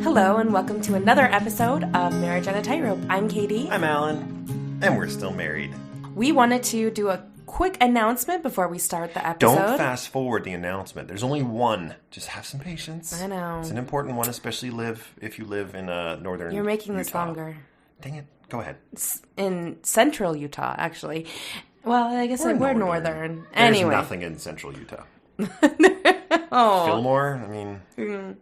Hello and welcome to another episode of Marriage on a Tightrope. I'm Katie. I'm Allan, and we're still married. We wanted to do a quick announcement before we start the episode. Don't fast forward the announcement. There's only one. Just have some patience. I know. It's an important one, especially if you live in northern You're making Utah. this longer. Dang it. Go ahead. In central Utah, actually. Well, I guess we're northern. There's Anyway. nothing in central Utah. Oh. Fillmore? I mean, go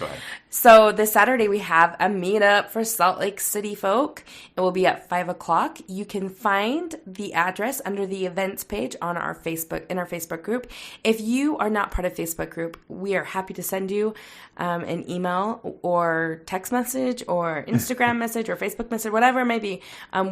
ahead. So this Saturday we have a meetup for Salt Lake City folk. It will be at 5 o'clock. You can find the address under the events page on our Facebook group. If you are not part of Facebook group, we are happy to send you an email or text message or Instagram message or Facebook message, whatever it may be,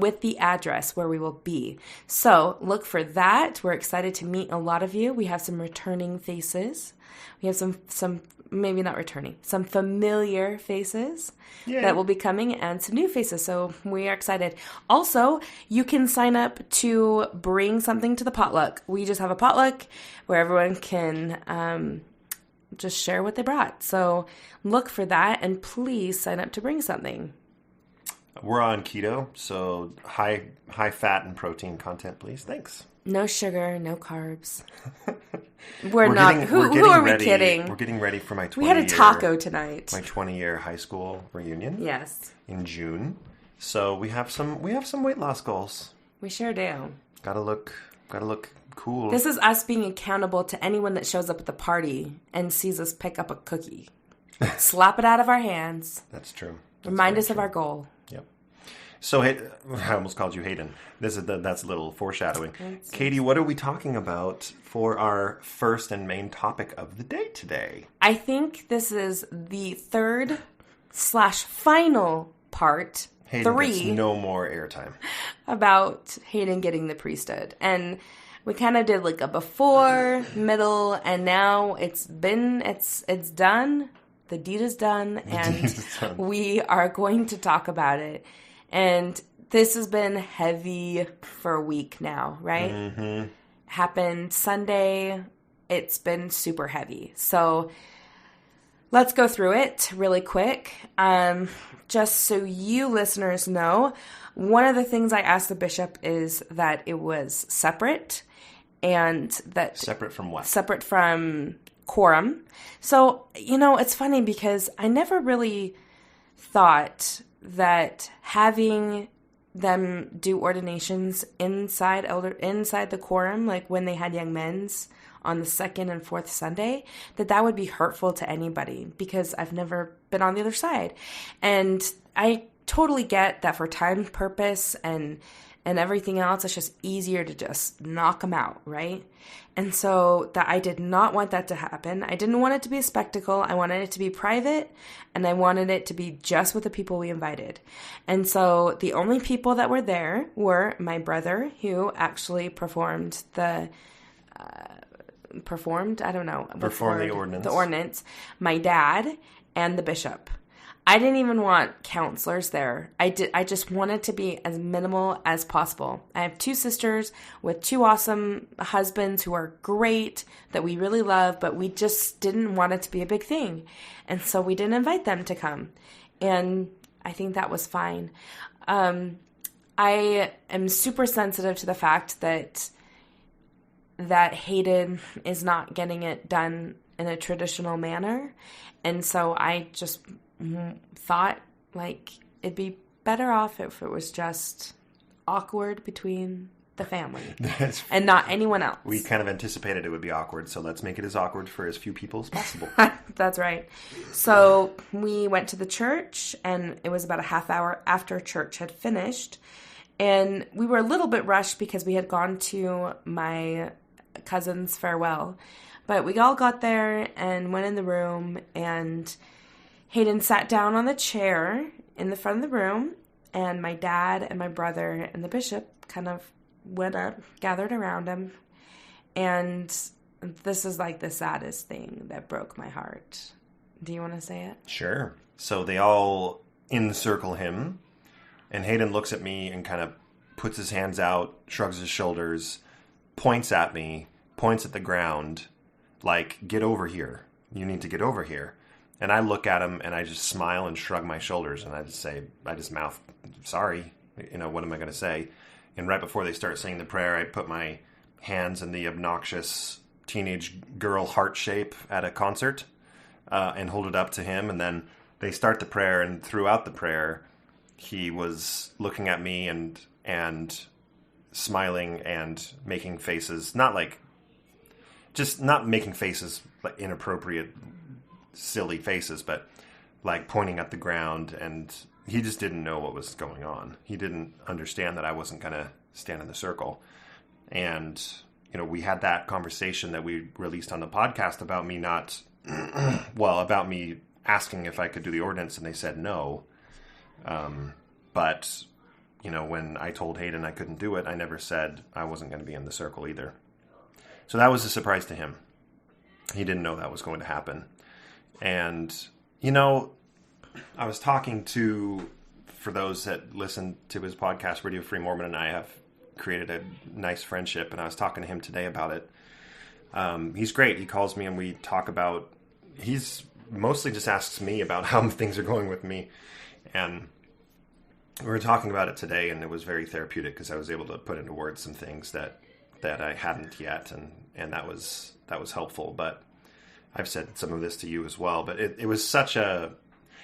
with the address where we will be. So look for that. We're excited to meet a lot of you. We have some returning faces. We have some maybe not returning, some familiar faces that will be coming and some new faces. So we are excited. Also, you can sign up to bring something to the potluck. We just have a potluck where everyone can just share what they brought. So look for that and please sign up to bring something. We're on keto, so high fat and protein content, please. Thanks. No sugar, no carbs. We're not. Who are we kidding? We're getting ready for my 20-year. We had a taco tonight. My 20-year high school reunion. Yes. In June. So we have some weight loss goals. We sure do. Gotta look cool. This is us being accountable to anyone that shows up at the party and sees us pick up a cookie. Slap it out of our hands. That's true. Remind us of our goal. Yep. So, I almost called you Hayden. That's a little foreshadowing. Katie, what are we talking about for our first and main topic of the day today? I think this is the third/final part. Hayden gets no more airtime. About Hayden getting the priesthood. And we kind of did like a before, middle, and now it's done. The deed is done, and we are going to talk about it. And this has been heavy for a week now, right? Mm-hmm. Happened Sunday. It's been super heavy. So let's go through it really quick. Just so you listeners know, one of the things I asked the bishop is that it was separate, and that... Separate from what? Separate from quorum. So, it's funny because I never really thought that having them do ordinations inside the quorum, like when they had young men's on the second and fourth Sunday, that would be hurtful to anybody because I've never been on the other side. And I totally get that for time purpose and everything else, it's just easier to just knock them out, right? And so that I did not want that to happen. I didn't want it to be a spectacle. I wanted it to be private, and I wanted it to be just with the people we invited. And so the only people that were there were my brother, who actually performed the ordinance, my dad, and the bishop. I didn't even want counselors there. I just wanted to be as minimal as possible. I have two sisters with two awesome husbands who are great, that we really love, but we just didn't want it to be a big thing. And so we didn't invite them to come. And I think that was fine. I am super sensitive to the fact that Hayden is not getting it done in a traditional manner. And so I just thought like it'd be better off if it was just awkward between the family and not anyone else. We kind of anticipated it would be awkward, so let's make it as awkward for as few people as possible. That's right. So we went to the church, and it was about a half hour after church had finished, and we were a little bit rushed because we had gone to my cousin's farewell, but we all got there and went in the room, and Hayden sat down on the chair in the front of the room, and my dad and my brother and the bishop kind of went up, gathered around him, and this is like the saddest thing that broke my heart. Do you want to say it? Sure. So they all encircle him, and Hayden looks at me and kind of puts his hands out, shrugs his shoulders, points at me, points at the ground, like, get over here. You need to get over here. And I look at him and I just smile and shrug my shoulders and I just mouth, sorry, what am I going to say? And right before they start saying the prayer, I put my hands in the obnoxious teenage girl heart shape at a concert and hold it up to him. And then they start the prayer, and throughout the prayer, he was looking at me and smiling and making faces, not making faces like inappropriate, silly faces, but like pointing at the ground, and he just didn't know what was going on. He didn't understand that I wasn't going to stand in the circle. And, we had that conversation that we released on the podcast about me about me asking if I could do the ordinance, and they said no. But, when I told Hayden I couldn't do it, I never said I wasn't going to be in the circle either. So that was a surprise to him. He didn't know that was going to happen. And, I was talking to, for those that listen to his podcast, Radio Free Mormon and I have created a nice friendship, and I was talking to him today about it. He's great. He calls me and we talk about, he's mostly just asks me about how things are going with me. And we were talking about it today, and it was very therapeutic because I was able to put into words some things that I hadn't yet. And that was helpful. But I've said some of this to you as well, but it was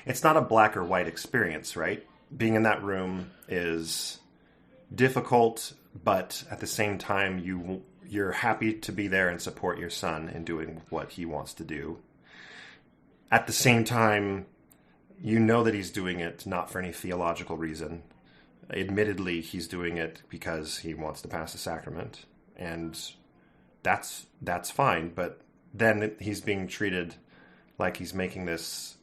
it's not a black or white experience, right? Being in that room is difficult, but at the same time, you're happy to be there and support your son in doing what he wants to do. At the same time, that he's doing it not for any theological reason. Admittedly, he's doing it because he wants to pass the sacrament, and that's fine, but then he's being treated like he's making this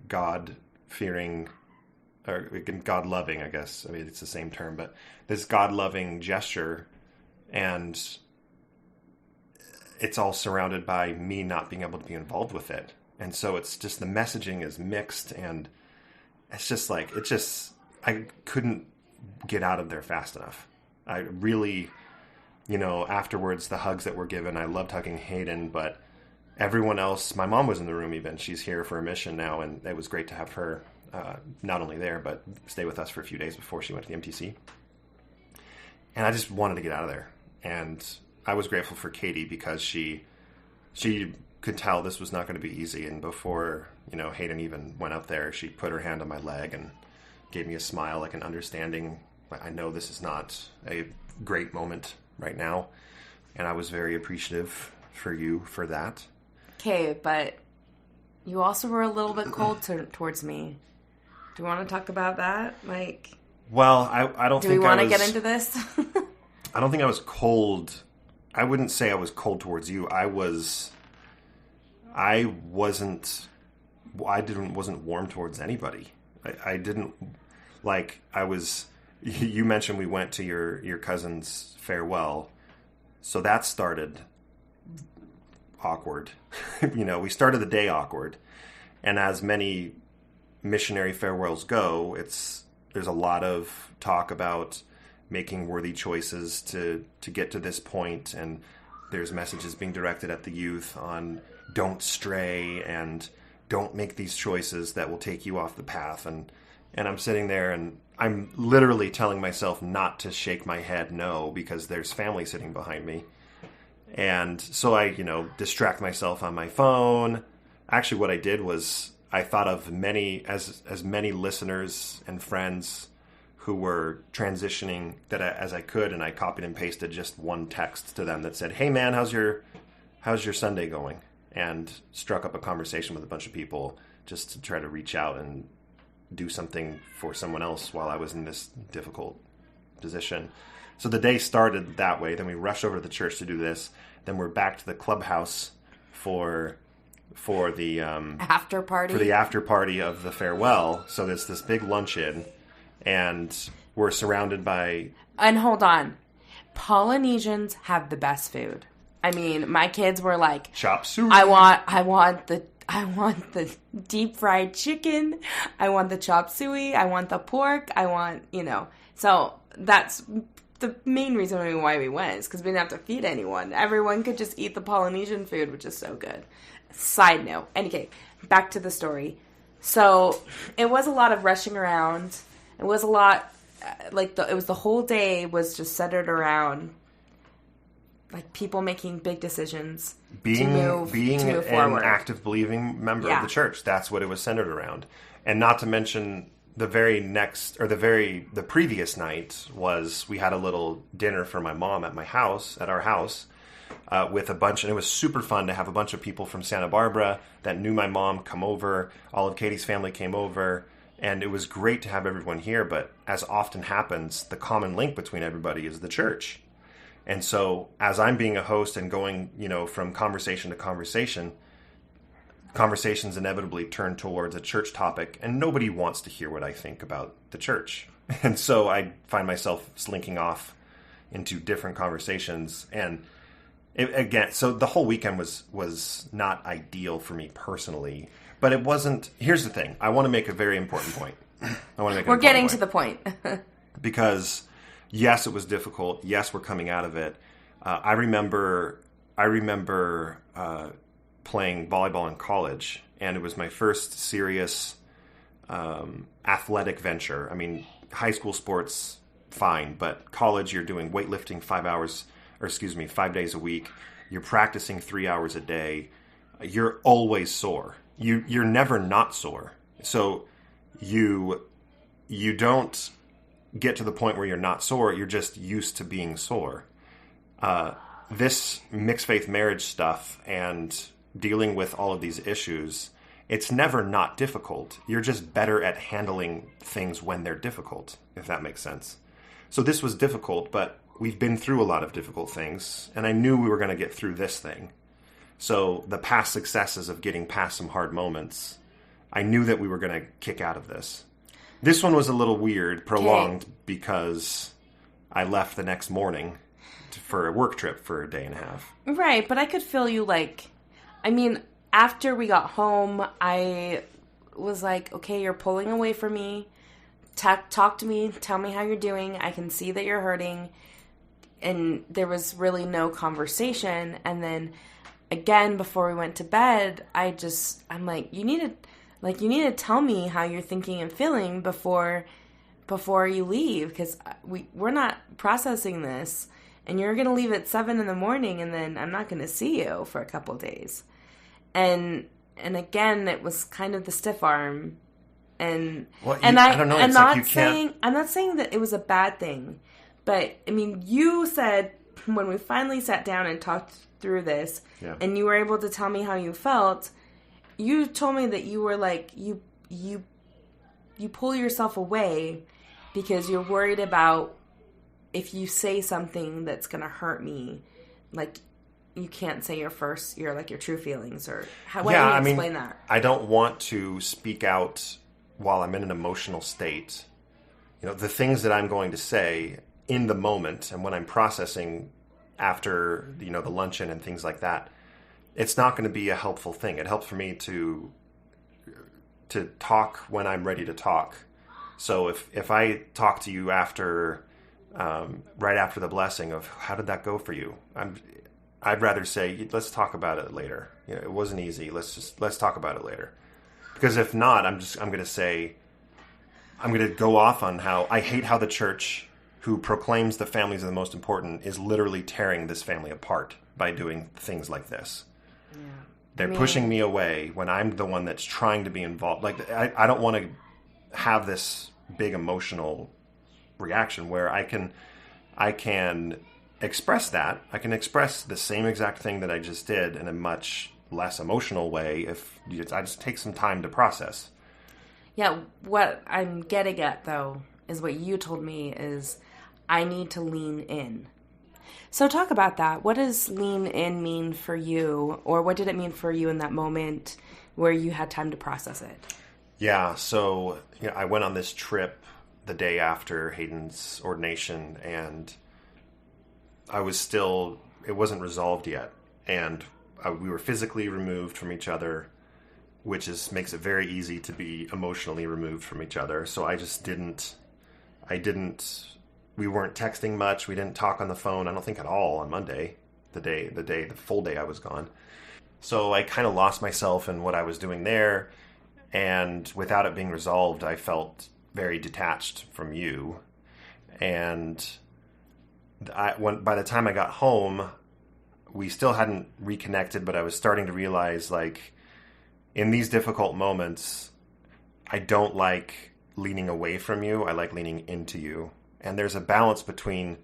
God-fearing, or God-loving, I guess. I mean, it's the same term, but this God-loving gesture, and it's all surrounded by me not being able to be involved with it. And so it's just, the messaging is mixed, and it's just I couldn't get out of there fast enough. I really, afterwards, the hugs that were given, I loved hugging Hayden, but everyone else, my mom was in the room even. She's here for a mission now, and it was great to have her not only there, but stay with us for a few days before she went to the MTC. And I just wanted to get out of there. And I was grateful for Katie because she could tell this was not going to be easy. And before, Hayden even went up there, she put her hand on my leg and gave me a smile, like an understanding. I know this is not a great moment right now. And I was very appreciative for you for that. Okay, but you also were a little bit cold towards me. Do you want to talk about that? Well, I don't think I was... Do we want to get into this? I don't think I was cold. I wouldn't say I was cold towards you. I wasn't warm towards anybody. I didn't, you mentioned we went to your cousin's farewell. So that started awkward. We started the day awkward. And as many missionary farewells go, there's a lot of talk about making worthy choices to get to this point, and there's messages being directed at the youth on don't stray and don't make these choices that will take you off the path. And I'm sitting there and I'm literally telling myself not to shake my head no, because there's family sitting behind me. And so I, distract myself on my phone. Actually, what I did was I thought of many listeners and friends who were transitioning as I could, and I copied and pasted just one text to them that said, "Hey man, how's your Sunday going?" And struck up a conversation with a bunch of people just to try to reach out and do something for someone else while I was in this difficult position. So the day started that way. Then we rushed over to the church to do this. Then we're back to the clubhouse for the after party. For the after party of the farewell. So there's this big luncheon, and we're surrounded by... And hold on. Polynesians have the best food. I mean, my kids were like, chop suey. I want the deep fried chicken. I want the chop suey. I want the pork. I want, So that's the main reason why we went, is because we didn't have to feed anyone. Everyone could just eat the Polynesian food, which is so good. Side note. Okay, back to the story. So it was a lot of rushing around. It was a lot, it was the whole day was just centered around like people making big decisions being to move an forward. active believing member of the church. That's what it was centered around. And not to mention the previous night was we had a little dinner for my mom at our house, with a bunch, and it was super fun to have a bunch of people from Santa Barbara that knew my mom come over. All of Katie's family came over, and it was great to have everyone here. But as often happens, the common link between everybody is the church. And so as I'm being a host and going, from conversation to conversation, conversations inevitably turn towards a church topic, and nobody wants to hear what I think about the church. And so I find myself slinking off into different conversations. And so the whole weekend was not ideal for me personally, but it wasn't. Here's the thing. I want to make a very important point. We're getting to the point. Because yes, it was difficult. Yes, we're coming out of it. I remember playing volleyball in college, and it was my first serious athletic venture. I mean, high school sports, fine, but college, you're doing weightlifting 5 days a week. You're practicing 3 hours a day. You're always sore. You're never not sore. So you don't get to the point where you're not sore. You're just used to being sore. This mixed faith marriage stuff and dealing with all of these issues, it's never not difficult. You're just better at handling things when they're difficult, if that makes sense. So this was difficult, but we've been through a lot of difficult things, and I knew we were going to get through this thing. So the past successes of getting past some hard moments, I knew that we were going to kick out of this. This one was a little weird, prolonged, because I left the next morning for a work trip for a day and a half. Right, but I could feel you after we got home, I was like, okay, you're pulling away from me. Talk to me. Tell me how you're doing. I can see that you're hurting. And there was really no conversation. And then again, before we went to bed, I'm like, you need to tell me how you're thinking and feeling before you leave, because we're not processing this, and you're going to leave at 7 a.m, and then I'm not going to see you for a couple of days. And again, it was kind of the stiff arm. And I don't know. I'm not saying that it was a bad thing, but I mean, you said when we finally sat down and talked through this, and you were able to tell me how you felt, you told me that you were like, you pull yourself away because you're worried about if you say something that's going to hurt me, like you can't say your true feelings, or how do you explain that? I don't want to speak out while I'm in an emotional state. The things that I'm going to say in the moment and when I'm processing after, the luncheon and things like that, it's not going to be a helpful thing. It helps for me to talk when I'm ready to talk. So if I talk to you after, right after the blessing of how did that go for you, I'd rather say, let's talk about it later. It wasn't easy. Let's talk about it later. Because if not, I'm going to go off on how I hate how the church, who proclaims the families are the most important, is literally tearing this family apart by doing things like this. Yeah. They're pushing me away when I'm the one that's trying to be involved. Like, I don't want to have this big emotional reaction where I can express that. I can express the same exact thing that I just did in a much less emotional way if I just take some time to process. Yeah, what I'm getting at, though, is what you told me is I need to lean in. So talk about that. What does lean in mean for you, or what did it mean for you in that moment where you had time to process it? Yeah, so I went on this trip the day after Hayden's ordination, and it wasn't resolved yet. And we were physically removed from each other, which makes it very easy to be emotionally removed from each other. So we weren't texting much. We didn't talk on the phone, I don't think at all, on Monday, the full day I was gone. So I kind of lost myself in what I was doing there. And without it being resolved, I felt very detached from you. And by the time I got home, we still hadn't reconnected, but I was starting to realize, like, in these difficult moments, I don't like leaning away from you. I like leaning into you. And there's a balance between,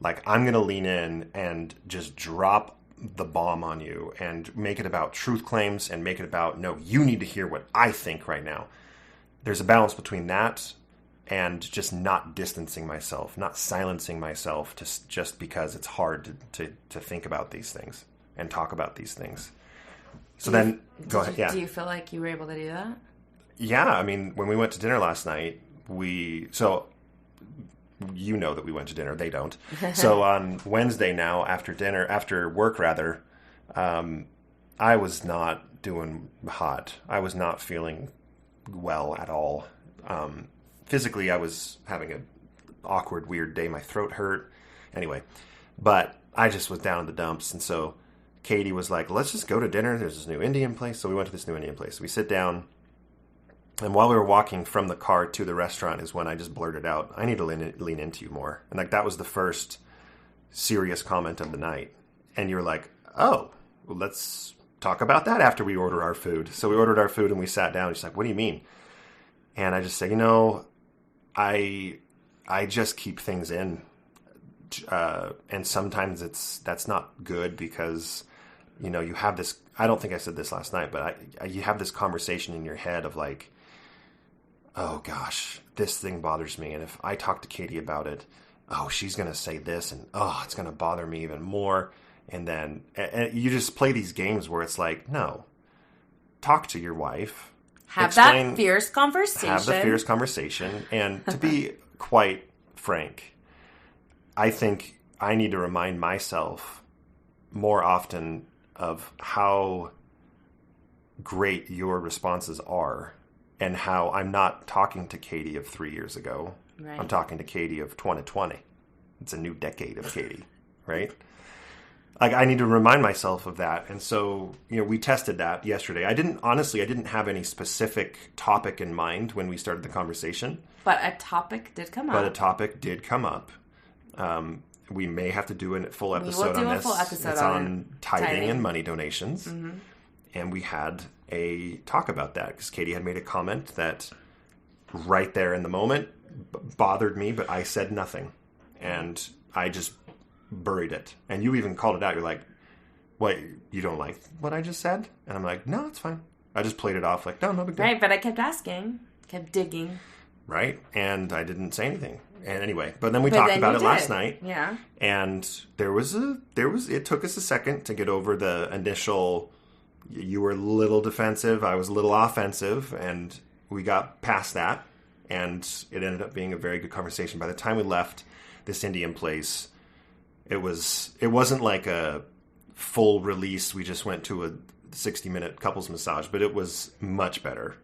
like, I'm going to lean in and just drop the bomb on you and make it about truth claims and make it about, no, you need to hear what I think right now. There's a balance between that and just not distancing myself, not silencing myself just because it's hard to think about these things and talk about these things. So go ahead. Yeah. Do you feel like you were able to do that? Yeah. I mean, when we went to dinner last night, you know that we went to dinner. They don't. So on Wednesday now, after work, I was not doing hot. I was not feeling well at all. Physically, I was having an awkward, weird day. My throat hurt. Anyway, but I just was down in the dumps. And so Katie was like, let's just go to dinner. There's this new Indian place. So we went to this new Indian place. We sit down. And while we were walking from the car to the restaurant is when I just blurted out, I need to lean into you more. And like that was the first serious comment of the night. And you were like, oh, well, let's talk about that after we order our food. So we ordered our food and we sat down. She's like, what do you mean? And I just said, I just keep things in. And sometimes that's not good because, you have this, I don't think I said this last night, but you have this conversation in your head of like, oh gosh, this thing bothers me. And if I talk to Katie about it, oh, she's going to say this and it's going to bother me even more. And then you just play these games where it's like, no, talk to your wife. Have that fierce conversation. Have the fierce conversation. And to be quite frank, I think I need to remind myself more often of how great your responses are and how I'm not talking to Katie of 3 years ago. Right. I'm talking to Katie of 2020. It's a new decade of Katie, right? Like, I need to remind myself of that. And so, we tested that yesterday. I didn't have any specific topic in mind when we started the conversation. But a topic did come up. We may have to do a full episode on this. It's on tithing and money donations. Mm-hmm. And we had a talk about that because Katie had made a comment that right there in the moment bothered me, but I said nothing. And I just buried it. And you even called it out. You're like, what, you don't like what I just said? And I'm like, no, it's fine. I just played it off like, no big deal. Right, but I kept asking, kept digging. Right, and I didn't say anything. And anyway, but then we talked about it last night. Yeah. And it took us a second to get over the initial, you were a little defensive, I was a little offensive, and we got past that. And it ended up being a very good conversation. By the time we left this Indian place, it wasn't like a full release. We just went to a 60-minute couples massage, but it was much better.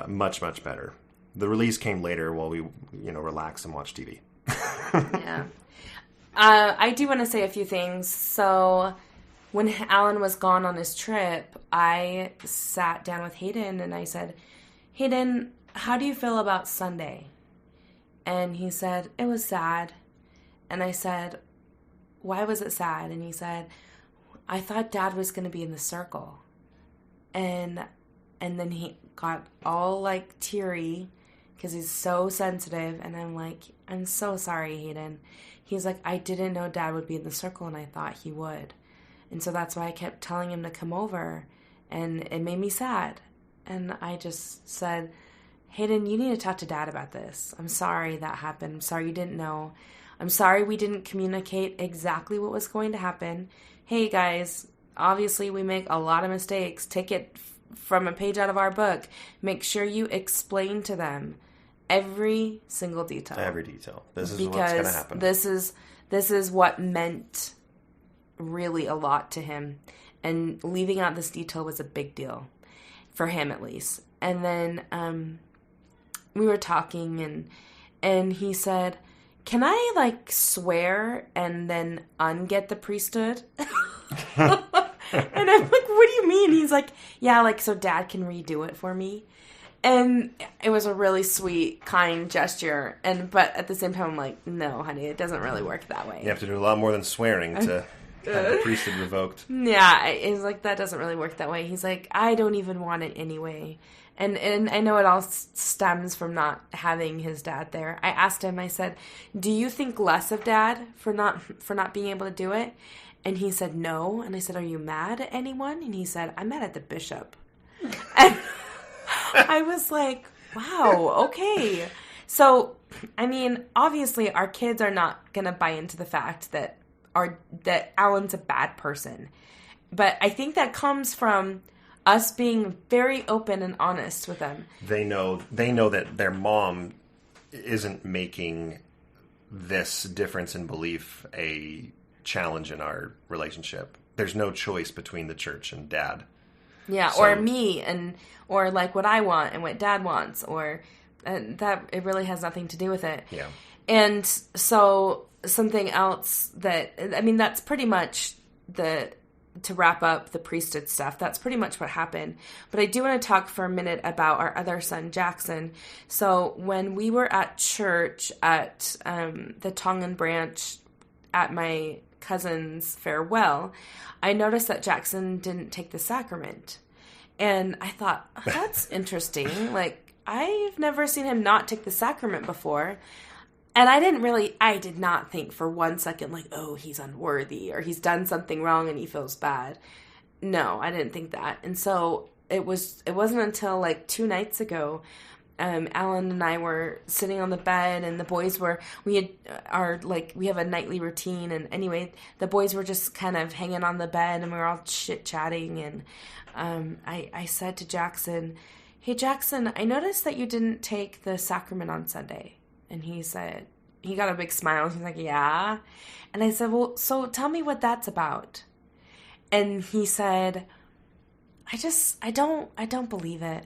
Much, much better. The release came later while we, relax and watch TV. Yeah. I do want to say a few things. So when Allan was gone on his trip, I sat down with Hayden and I said, Hayden, how do you feel about Sunday? And he said, it was sad. And I said, why was it sad? And he said, I thought Dad was going to be in the circle. And then he got all like teary because he's so sensitive. And I'm like, I'm so sorry, Hayden. He's like, I didn't know Dad would be in the circle and I thought he would. And so that's why I kept telling him to come over. And it made me sad. And I just said, Hayden, you need to talk to Dad about this. I'm sorry that happened. I'm sorry you didn't know. I'm sorry we didn't communicate exactly what was going to happen. Hey, guys, obviously we make a lot of mistakes. Take it from a page out of our book. Make sure you explain to them every single detail. Every detail. This is what's going to happen. This is what meant really a lot to him. And leaving out this detail was a big deal. For him, at least. And then we were talking, and he said, can I, swear and then unget the priesthood? And I'm like, what do you mean? He's like, yeah, like, so Dad can redo it for me. And it was a really sweet, kind gesture. But at the same time, I'm like, no, honey, it doesn't really work that way. You have to do a lot more than swearing to have the priesthood revoked. Yeah, it's like, that doesn't really work that way. He's like, I don't even want it anyway. And I know it all stems from not having his dad there. I asked him, I said, do you think less of Dad for not being able to do it? And he said, no. And I said, are you mad at anyone? And he said, I'm mad at the bishop. And I was like, wow, okay. So, I mean, obviously our kids are not going to buy into the fact that Allan's a bad person. But I think that comes from us being very open and honest with them. They know that their mom isn't making this difference in belief a challenge in our relationship. There's no choice between the church and Dad. Yeah, so, or me, or like what I want and what Dad wants, or that it really has nothing to do with it. Yeah. And so something else that's pretty much to wrap up the priesthood stuff, that's pretty much what happened. But I do want to talk for a minute about our other son, Jackson. So when we were at church at the Tongan branch at my cousin's farewell, I noticed that Jackson didn't take the sacrament. And I thought, oh, that's interesting. Like, I've never seen him not take the sacrament before. And I did not think for 1 second, like, oh, he's unworthy or he's done something wrong and he feels bad. No, I didn't think that. And so it wasn't until like 2 nights ago, Allan and I were sitting on the bed and the boys we have a nightly routine. And anyway, the boys were just kind of hanging on the bed and we were all chit-chatting. And I said to Jackson, hey, Jackson, I noticed that you didn't take the sacrament on Sunday. And he said, he got a big smile. He's like, yeah. And I said, well, so tell me what that's about. And he said, I don't believe it.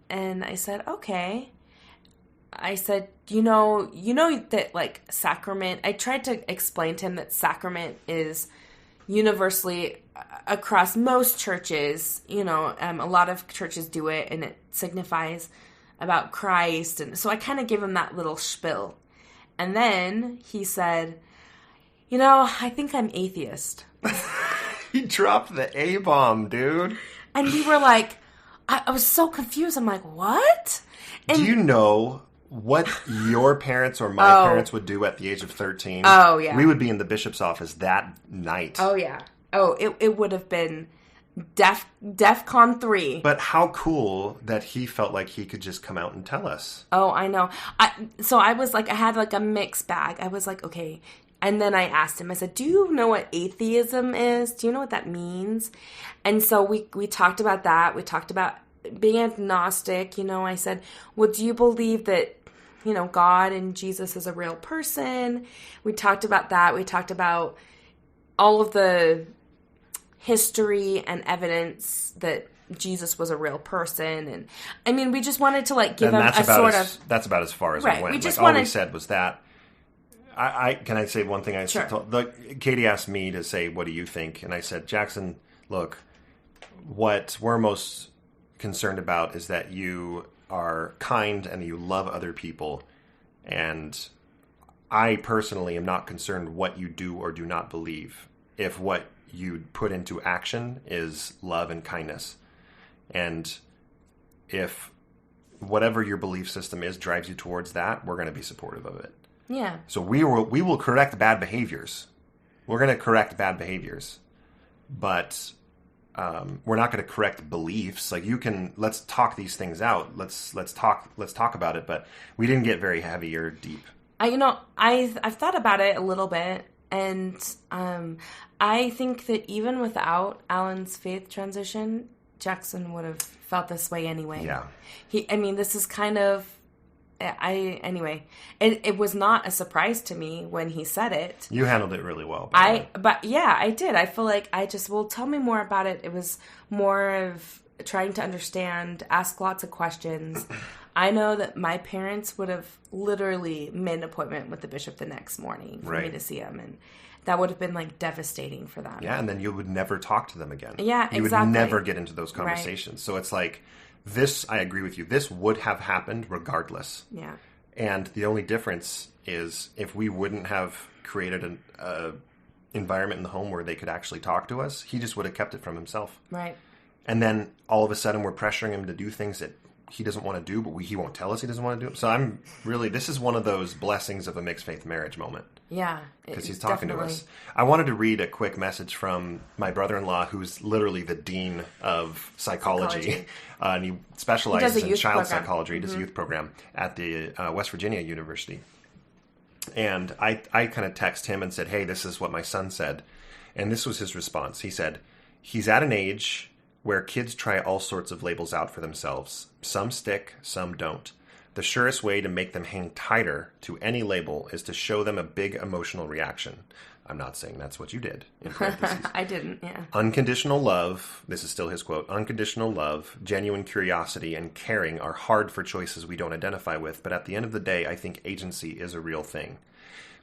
And I said, okay. I said, you know that like sacrament, I tried to explain to him that sacrament is universally across most churches, a lot of churches do it and it signifies about Christ. And so I kind of gave him that little spiel. And then he said, I think I'm atheist. He dropped the A-bomb, dude. And we were like, I was so confused. I'm like, what? And do you know what your parents or my parents would do at the age of 13? Oh, yeah. We would be in the bishop's office that night. Oh, yeah. Oh, it would have been DEFCON 3. But how cool that he felt like he could just come out and tell us. Oh, I know. So I was like, I had like a mixed bag. I was like, okay. And then I asked him, I said, do you know what atheism is? Do you know what that means? And so we talked about that. We talked about being agnostic. I said, well, do you believe that, God and Jesus is a real person? We talked about that. We talked about all of the history and evidence that Jesus was a real person. And I mean, we just wanted to like give him a sort of... That's about as far as right, it went. We just all we said was that. Can I say one thing? Sure. Katie asked me to say, what do you think? And I said, Jackson, look, what we're most concerned about is that you are kind and you love other people. And I personally am not concerned what you do or do not believe. If what you put into action is love and kindness. And if whatever your belief system is drives you towards that, we're going to be supportive of it. Yeah. So we will correct bad behaviors. We're going to correct bad behaviors. But we're not going to correct beliefs. Like let's talk these things out. Let's talk about it, but we didn't get very heavy or deep. I've thought about it a little bit. And I think that even without Allan's faith transition, Jackson would have felt this way anyway. Yeah. This is kind of, it was not a surprise to me when he said it. You handled it really well. I did. I feel like tell me more about it. It was more of trying to understand, ask lots of questions. I know that my parents would have literally made an appointment with the bishop the next morning for me to see him. that would have been like devastating for them. Yeah, and then you would never talk to them again. Yeah, you exactly. would never get into those conversations. Right. So it's like, this, I agree with you, this would have happened regardless. Yeah. And the only difference is if we wouldn't have created an environment in the home where they could actually talk to us, he just would have kept it from himself. Right. And then all of a sudden we're pressuring him to do things that he doesn't want to do, but he won't tell us he doesn't want to do it. So this is one of those blessings of a mixed faith marriage moment. Yeah. Because he's talking to us. I wanted to read a quick message from my brother-in-law, who's literally the dean of psychology. And he specializes in child psychology. He does a youth program at the West Virginia University. And I kind of text him and said, hey, this is what my son said. And this was his response. He said, he's at an age where kids try all sorts of labels out for themselves. Some stick, some don't. The surest way to make them hang tighter to any label is to show them a big emotional reaction. I'm not saying that's what you did, in parentheses. I didn't, yeah. Unconditional love, this is still his quote, unconditional love, genuine curiosity, and caring are hard for choices we don't identify with, but at the end of the day, I think agency is a real thing.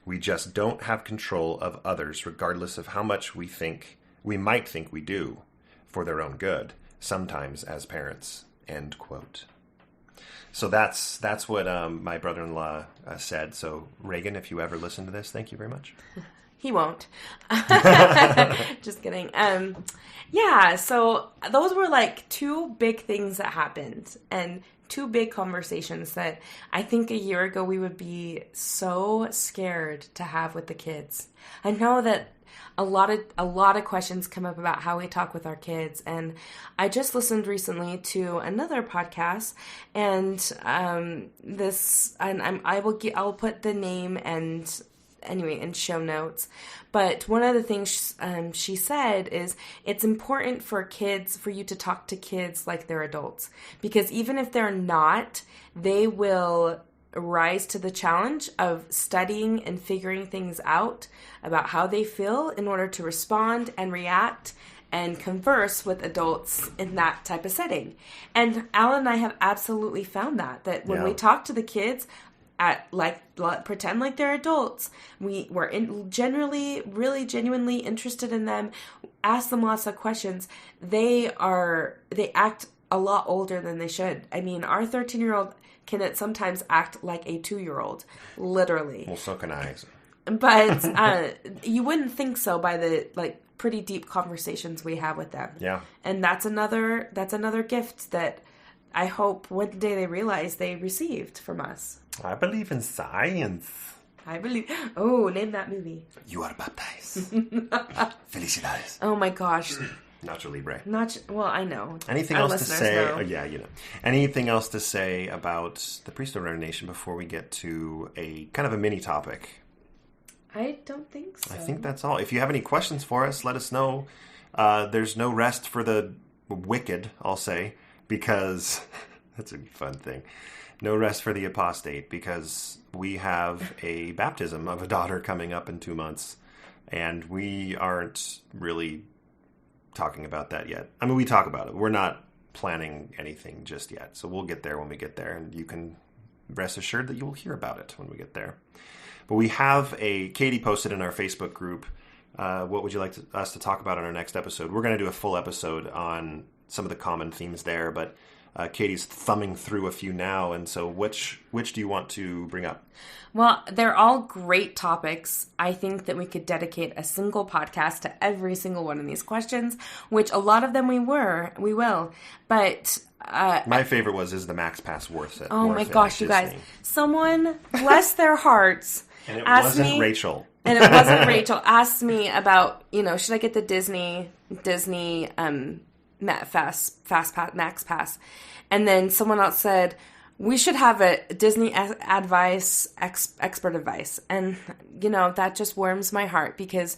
We just don't have control of others, regardless of how much we might think we do, for their own good, sometimes as parents, end quote. So that's what my brother-in-law said. So Reagan, if you ever listen to this, thank you very much. He won't. Just kidding. Yeah, so those were like two big things that happened and two big conversations that I think a year ago we would be so scared to have with the kids. I know that a lot of questions come up about how we talk with our kids, and I just listened recently to another podcast, and I'll put the name and anyway in show notes. But one of the things she said is it's important for you to talk to kids like they're adults, because even if they're not, they will rise to the challenge of studying and figuring things out about how they feel in order to respond and react and converse with adults in that type of setting. And Allan and I have absolutely found that when we talk to the kids pretend like they're adults, we're generally really genuinely interested in them, ask them lots of questions, they act a lot older than they should. I mean, our 13-year-old can sometimes act like a 2-year-old, literally. Well, so can I. But you wouldn't think so by the pretty deep conversations we have with them. Yeah. And that's another gift that I hope one day they realize they received from us. I believe in science. Name that movie. You are baptized. Felicidades. Oh my gosh. Nacho Libre. I know. Anything else to say? Oh, yeah, you know. Anything else to say about the priesthood ordination before we get to a kind of a mini topic? I don't think so. I think that's all. If you have any questions for us, let us know. There's no rest for the wicked, I'll say, because that's a fun thing. No rest for the apostate, because we have a baptism of a daughter coming up in 2 months, and we aren't really talking about that yet. I mean, we talk about it. We're not planning anything just yet, so we'll get there when we get there, and you can rest assured that you will hear about it when we get there. But we have Katie posted in our Facebook group, what would you like us to talk about on our next episode? We're going to do a full episode on some of the common themes there, but Katie's thumbing through a few now, and so which do you want to bring up? Well, they're all great topics. I think that we could dedicate a single podcast to every single one of these questions, which a lot of them we will. But my favorite was, is the Max Pass worth it? Oh my gosh, you guys. Someone, bless their hearts, and it wasn't Rachel. And it wasn't Rachel. Asked me about, should I get the Disney Max Pass? And then someone else said, we should have a Disney expert advice. And, that just warms my heart because,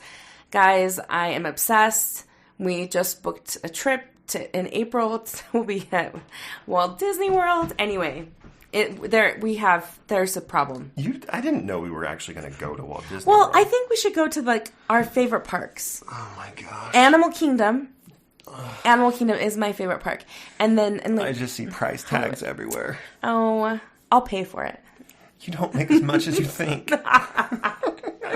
guys, I am obsessed. We just booked a trip in April. We'll be at Walt Disney World. Anyway, there's a problem. I didn't know we were actually going to go to Walt Disney World. Well, I think we should go to, our favorite parks. Oh, my gosh. Animal Kingdom. Animal Kingdom is my favorite park. And I just see price tags everywhere. Oh, I'll pay for it. You don't make as much as you think. I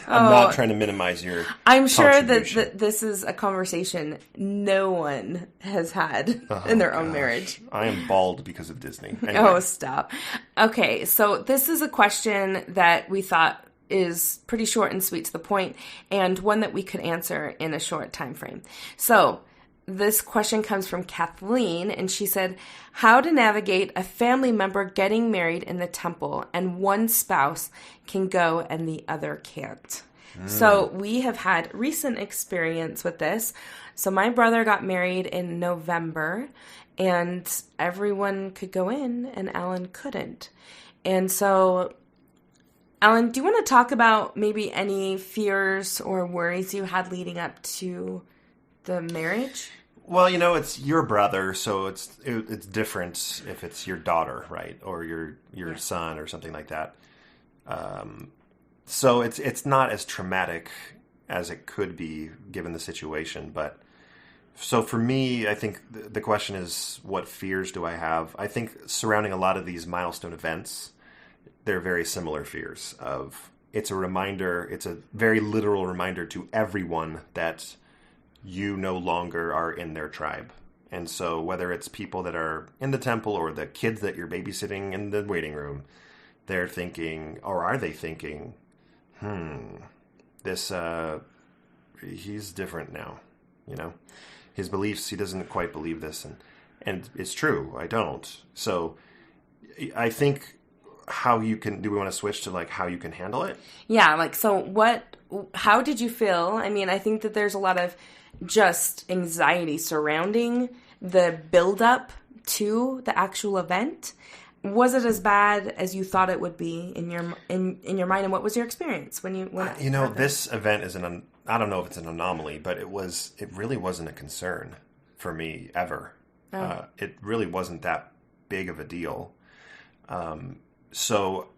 I'm not trying to minimize your I'm sure that this is a conversation no one has had in their own marriage. I am bald because of Disney. Anyway. Oh, stop. Okay, so this is a question that we thought is pretty short and sweet to the point, and one that we could answer in a short time frame. So this question comes from Kathleen, and she said, how to navigate a family member getting married in the temple and one spouse can go and the other can't. So we have had recent experience with this. So my brother got married in November, and everyone could go in, and Allan couldn't. And so, Allan, do you want to talk about maybe any fears or worries you had leading up to the marriage? Well, it's your brother, so it's different if it's your daughter, right, or your son or something like that. So it's not as traumatic as it could be given the situation. But so for me, I think the question is, what fears do I have? I think surrounding a lot of these milestone events, they're very similar fears of, it's a reminder, it's a very literal reminder to everyone that you no longer are in their tribe. And so whether it's people that are in the temple or the kids that you're babysitting in the waiting room, they're thinking, or are they thinking, he's different now, his beliefs, he doesn't quite believe this. And it's true, I don't. So I think do we want to switch to how you can handle it? Yeah. How did you feel? I mean, I think that there's a lot of just anxiety surrounding the build-up to the actual event. Was it as bad as you thought it would be in your mind? And what was your experience when this event is I don't know if it's an anomaly, but it really wasn't a concern for me ever. Oh. It really wasn't that big of a deal. So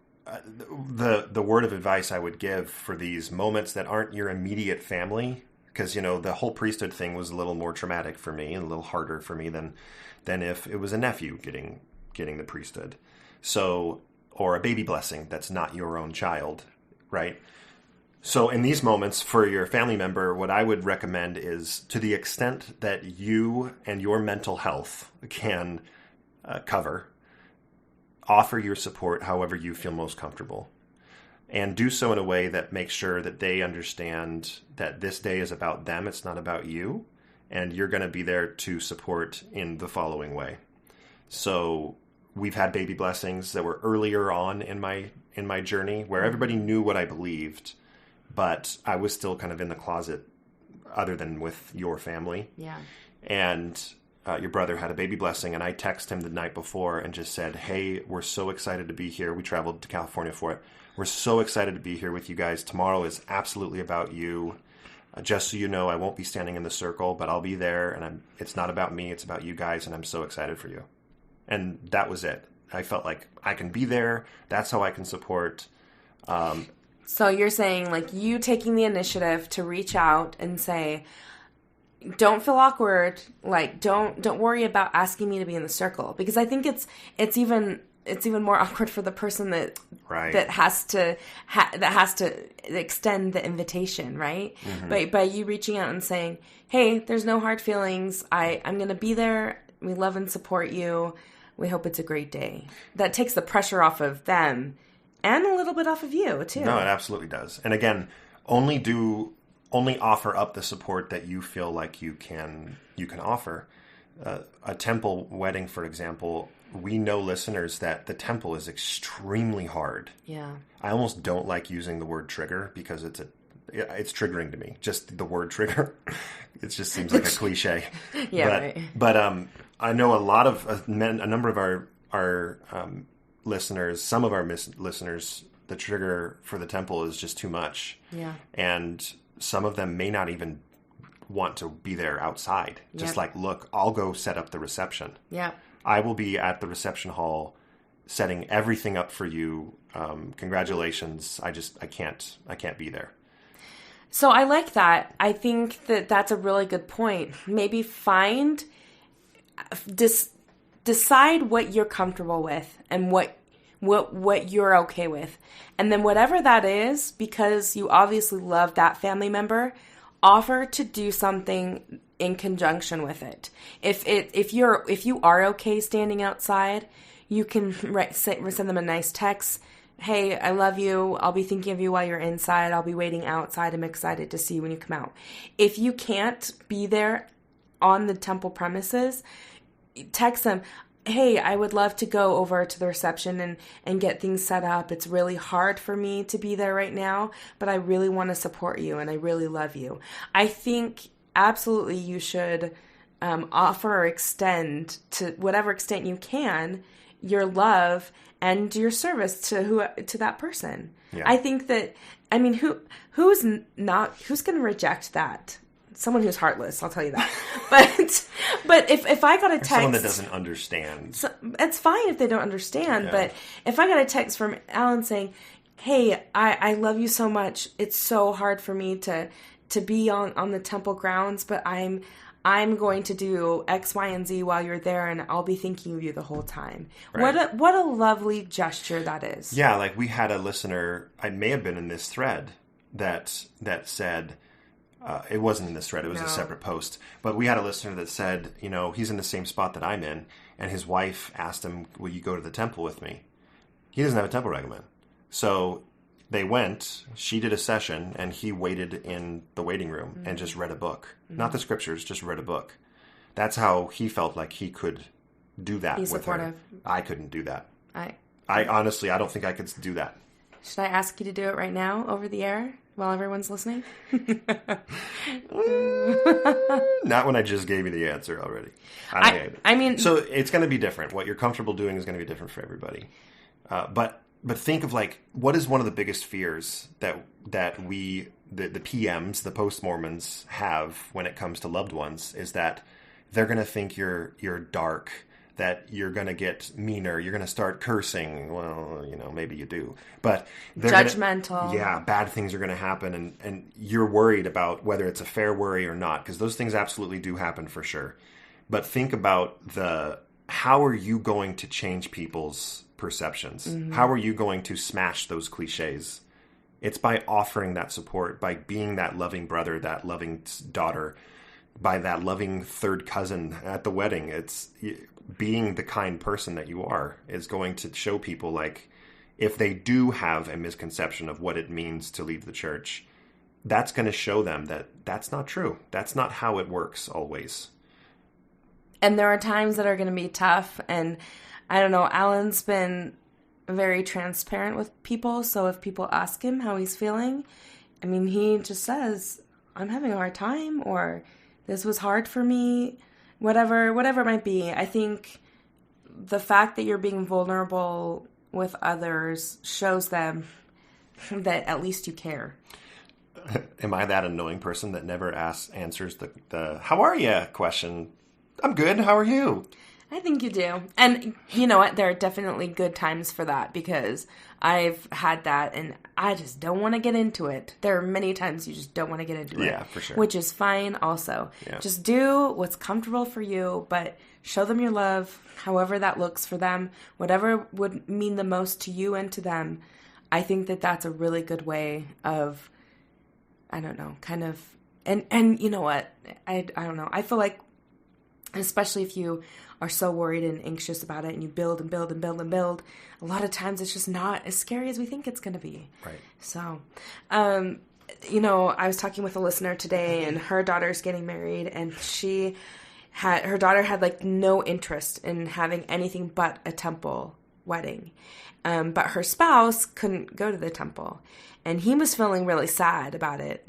the word of advice I would give for these moments that aren't your immediate family, because the whole priesthood thing was a little more traumatic for me and a little harder for me than if it was a nephew getting the priesthood. So, or a baby blessing that's not your own child, right? So in these moments for your family member, what I would recommend is, to the extent that you and your mental health can cover, offer your support however you feel most comfortable. And do so in a way that makes sure that they understand that this day is about them, it's not about you, and you're going to be there to support in the following way. So we've had baby blessings that were earlier on in my journey where everybody knew what I believed, but I was still kind of in the closet other than with your family. Yeah. And your brother had a baby blessing, and I texted him the night before and just said, hey, we're so excited to be here. We traveled to California for it. We're so excited to be here with you guys. Tomorrow is absolutely about you. Just so you know, I won't be standing in the circle, but I'll be there, and it's not about me. It's about you guys, and I'm so excited for you. And that was it. I felt like I can be there. That's how I can support. So you're saying, you taking the initiative to reach out and say, don't feel awkward. Don't worry about asking me to be in the circle, because I think it's even more awkward for the person that has to extend the invitation, right? Mm-hmm. But by you reaching out and saying, hey, there's no hard feelings. I'm going to be there. We love and support you. We hope it's a great day. That takes the pressure off of them and a little bit off of you too. No, it absolutely does. And again, only offer up the support that you feel like you can offer. A temple wedding, for example, we know, listeners, that the temple is extremely hard. Yeah. I almost don't like using the word trigger because it's triggering to me. Just the word trigger. It just seems like a cliche. Yeah, but I know a number of our listeners, some of our listeners, the trigger for the temple is just too much. Yeah. And some of them may not even want to be there outside. Just look, I'll go set up the reception. Yeah. I will be at the reception hall setting everything up for you. Congratulations. I can't be there. So I like that. I think that that's a really good point. Maybe decide what you're comfortable with and what what you're okay with. And then whatever that is, because you obviously love that family member, offer to do something in conjunction with it. If you are okay standing outside, you can send them a nice text. Hey, I love you. I'll be thinking of you while you're inside. I'll be waiting outside. I'm excited to see you when you come out. If you can't be there on the temple premises, text them. Hey, I would love to go over to the reception and get things set up. It's really hard for me to be there right now, but I really want to support you and I really love you. I think absolutely you should offer or extend to whatever extent you can your love and your service to that person. Yeah. I think that, I mean, who's going to reject that? Someone who's heartless, I'll tell you that. But if I got a text, someone that doesn't understand, it's fine if they don't understand. Yeah. But if I got a text from Allan saying, "Hey, I love you so much. It's so hard for me to be on the temple grounds, but I'm going to do X, Y, and Z while you're there, and I'll be thinking of you the whole time." Right. What a lovely gesture that is. Yeah, like we had a listener. I may have been in this thread that said. It wasn't in this thread. It was a separate post. But we had a listener that said, he's in the same spot that I'm in. And his wife asked him, will you go to the temple with me? He doesn't have a temple regiment. So they went, she did a session, and he waited in the waiting room and just read a book. Mm-hmm. Not the scriptures, just read a book. That's how he felt like he could do that with her. I couldn't do that. I honestly, I don't think I could do that. Should I ask you to do it right now over the air? While everyone's listening? Not when I just gave you the answer already. I mean... So it's going to be different. What you're comfortable doing is going to be different for everybody. But think of what is one of the biggest fears that we, the PMs, the post-Mormons have when it comes to loved ones is that they're going to think you're dark, that you're going to get meaner, you're going to start cursing. Well, maybe you do. But judgmental. Bad things are going to happen, and you're worried about whether it's a fair worry or not, because those things absolutely do happen for sure. But think about how are you going to change people's perceptions? Mm-hmm. How are you going to smash those cliches? It's by offering that support, by being that loving brother, that loving daughter, by that loving third cousin at the wedding. It's being the kind person that you are is going to show people, if they do have a misconception of what it means to leave the church, that's going to show them that that's not true. That's not how it works always. And there are times that are going to be tough. And I don't know, Allan's been very transparent with people. So if people ask him how he's feeling, I mean, he just says, I'm having a hard time, or this was hard for me. Whatever it might be, I think the fact that you're being vulnerable with others shows them that at least you care. Am I that annoying person that never answers the "How are you?" question? I'm good. How are you? I think you do. And you know what? There are definitely good times for that, because I've had that and I just don't want to get into it. There are many times you just don't want to get into it. Yeah, for sure. Which is fine also. Yeah. Just do what's comfortable for you, but show them your love, however that looks for them, whatever would mean the most to you and to them. I think that that's a really good way of, I don't know, kind of, and you know what? I don't know. I feel like, especially if you are so worried and anxious about it and you build and build and build and build, a lot of times it's just not as scary as we think it's going to be. Right. So, I was talking with a listener today, and her daughter's getting married, and her daughter had no interest in having anything but a temple wedding. But her spouse couldn't go to the temple, and he was feeling really sad about it.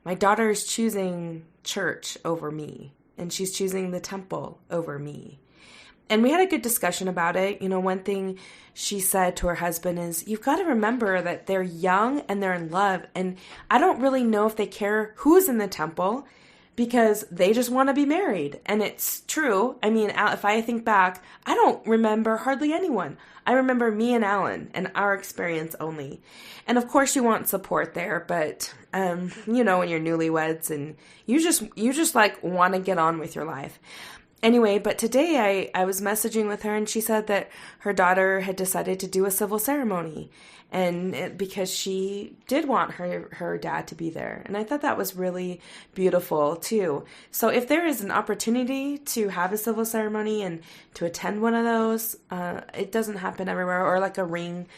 My daughter's choosing church over me, and she's choosing the temple over me. And we had a good discussion about it. One thing she said to her husband is, you've got to remember that they're young and they're in love. And I don't really know if they care who's in the temple, because they just want to be married. And it's true. I mean, if I think back, I don't remember hardly anyone. I remember me and Allan and our experience only. And of course you want support there, but, when you're newlyweds and you just want to get on with your life. Anyway, but today I was messaging with her, and she said that her daughter had decided to do a civil ceremony, and because she did want her dad to be there. And I thought that was really beautiful too. So if there is an opportunity to have a civil ceremony and to attend one of those, it doesn't happen everywhere, or like a ring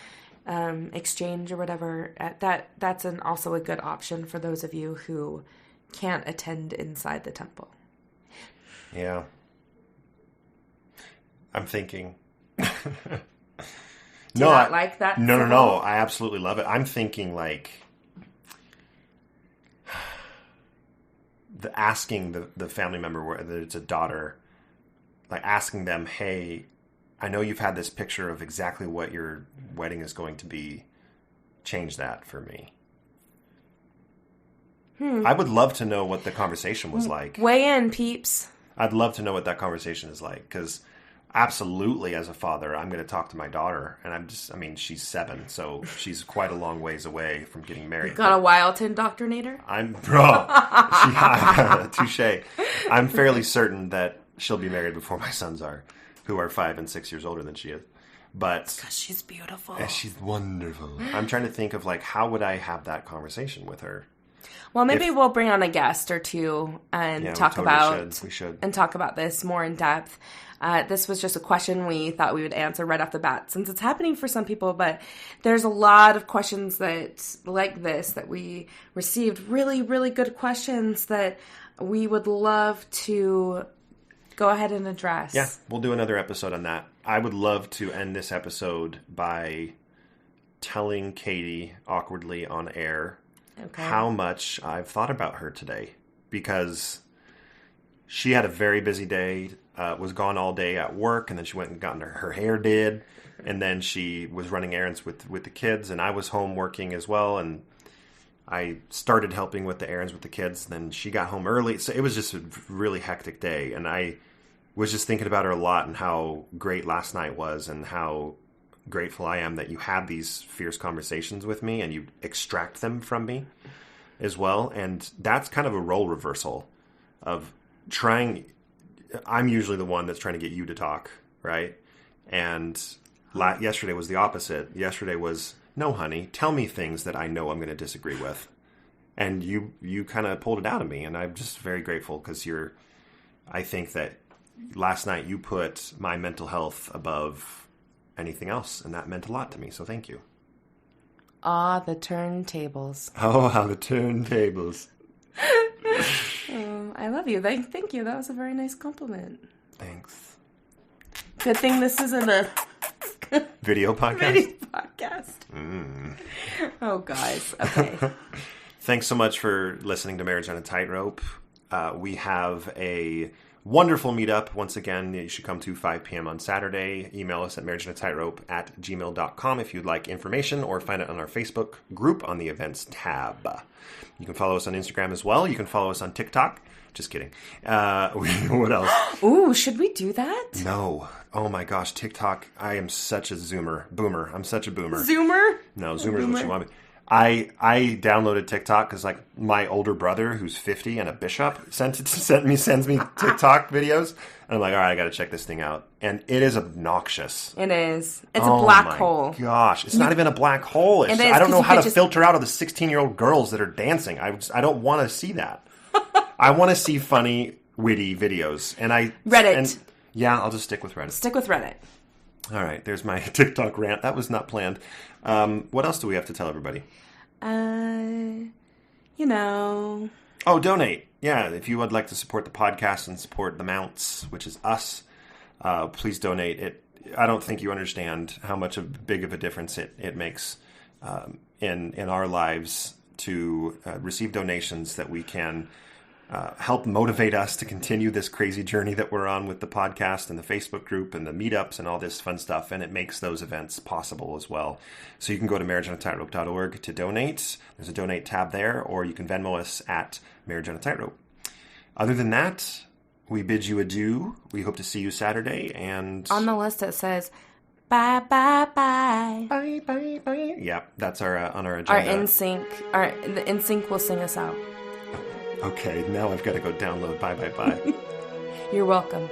exchange or whatever. That's also a good option for those of you who can't attend inside the temple. Yeah. I'm thinking. Do you not like that? No. I absolutely love it. I'm thinking like asking the family member, whether it's a daughter, like asking them, hey, I know you've had this picture of exactly what your wedding is going to be. Change that for me. I would love to know what the conversation was like. Weigh in, peeps. I'd love to know what that conversation is like, because absolutely, as a father, I'm going to talk to my daughter, and she's 7, so she's quite a long ways away from getting married. Got a while to indoctrinate her? Touche. I'm fairly certain that she'll be married before my sons are, who are 5 and 6 years older than she is. But because she's beautiful. She's wonderful. I'm trying to think of, like, how would I have that conversation with her? Well, maybe we'll bring on a guest or two and talk about this more in depth. This was just a question we thought we would answer right off the bat, since it's happening for some people. But there's a lot of questions that we received, really, really good questions that we would love to go ahead and address. Yeah, we'll do another episode on that. I would love to end this episode by telling Katie awkwardly on air how much I've thought about her today, because she had a very busy day, was gone all day at work, and then she went and got her hair did, and then she was running errands with the kids, and I was home working as well, and I started helping with the errands with the kids, and then she got home early, so it was just a really hectic day, and I was just thinking about her a lot and how great last night was, and how grateful I am that you had these fierce conversations with me and you extract them from me as well. And that's kind of a role reversal of trying. I'm usually the one that's trying to get you to talk, right? And yesterday was the opposite. Yesterday was, no, honey, tell me things that I know I'm going to disagree with. And you kind of pulled it out of me. And I'm just very grateful, because I think that last night you put my mental health above anything else, and that meant a lot to me, so thank you. The turntables. Oh, how the turntables. I love you. Thank you. That was a very nice compliment. Thanks. Good thing this isn't a video podcast. Oh, guys. Okay. Thanks so much for listening to Marriage on a Tightrope. We have a wonderful meetup. Once again, you should come to 5 p.m. on Saturday. Email us at marriageonatightrope@gmail.com if you'd like information, or find it on our Facebook group on the events tab. You can follow us on Instagram as well. You can follow us on TikTok. Just kidding. What else? Ooh, should we do that? No. Oh my gosh, TikTok. I am such a boomer. I'm such a boomer. Zoomer? No, Zoomer is what you want me. I downloaded TikTok because, like, my older brother, who's 50 and a bishop, sends me TikTok videos, and I'm like, all right, I got to check this thing out, and it is obnoxious. It is. It's a black hole. Gosh, it's not even a black hole. I don't know how to filter out of the 16-year-old girls that are dancing. I don't want to see that. I want to see funny, witty videos, and Reddit. Yeah, I'll just stick with Reddit. Stick with Reddit. All right, there's my TikTok rant. That was not planned. What else do we have to tell everybody? Oh, donate. Yeah, if you would like to support the podcast and support the Mounts, which is us, please donate. I don't think you understand how much big of a difference it makes in our lives to receive donations that we can help motivate us to continue this crazy journey that we're on with the podcast and the Facebook group and the meetups and all this fun stuff. And it makes those events possible as well. So you can go to marriageonatightrope.org to donate. There's a donate tab there, or you can Venmo us at Marriage on a Tightrope. Other than that, we bid you adieu. We hope to see you Saturday. And on the list it says, bye, bye, bye. Bye, bye, bye. Yeah, that's on our agenda. The NSYNC will sing us out. Okay, now I've got to go download Bye Bye Bye. You're welcome.